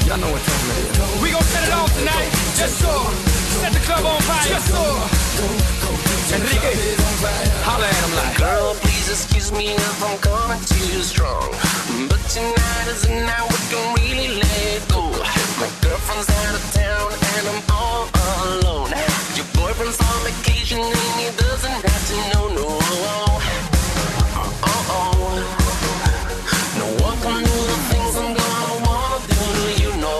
Y'all know what time it is. We gon' set it off tonight. Yes, sir. Set the club on fire. Yes, sir. Enrique, holla at him like. Girl, please excuse me if I'm coming too strong, but tonight is the night we can really let go. My girlfriend's out of town and I'm all alone. Your boyfriend's on vacation and he doesn't have to know, no. No one can do the things I'm gonna wanna do to you, no.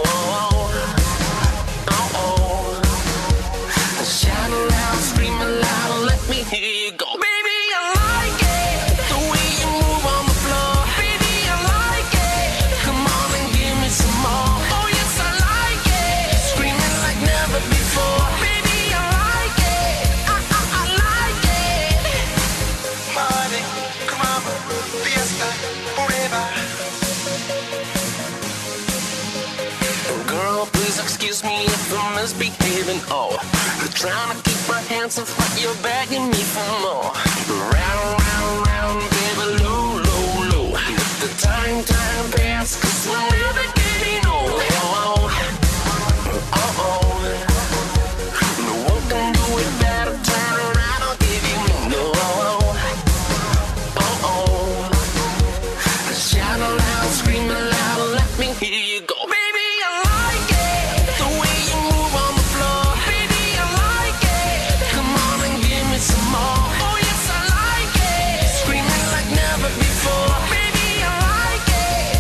Shout aloud, scream aloud, let me hear you go. Baby, I like it, the way you move on the floor. Baby, I like it, come on and give me some more. Oh yes, I like it, screaming like never before. Baby, I like it, I like it. Party, club, fiesta, forever. Girl, please excuse me if I'm misbehaving. Oh, you're trying to keep my hands off, but you're begging me for more. Round, round, round, baby, low, low, low. Let the time pass, 'cause we're never getting old. No one can do it better. Turn around, I'll give you no. Shout aloud, scream aloud, let me hear you go. Baby, I like it, the way you move on the floor. Baby, I like it, come on and give me some more. Oh yes, I like it, screaming like never before. Baby, I like it,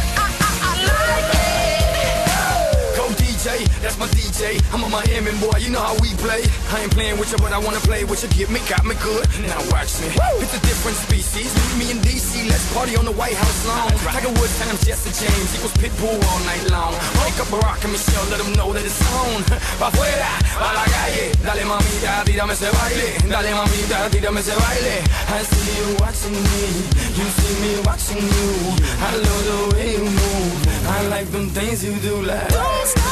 I like it. Go DJ, that's my DJ. I'm a Miami boy, you know how we play. I ain't playing with you, but I wanna play with you. Get me, got me good. Now watch me. It's a different species. Meet me in DC, let's party on the White House lawn. Tiger Woods times Jesse James equals Pitbull all night long. Wake up Barack and Michelle, let them know that it's on. Pa' afuera, pa' la calle. Dale mamita, tírame ese baile. Dale mamita, tírame ese baile. I see you watching me, you see me watching you. I love the way you move, I like them things you do like. Don't stop.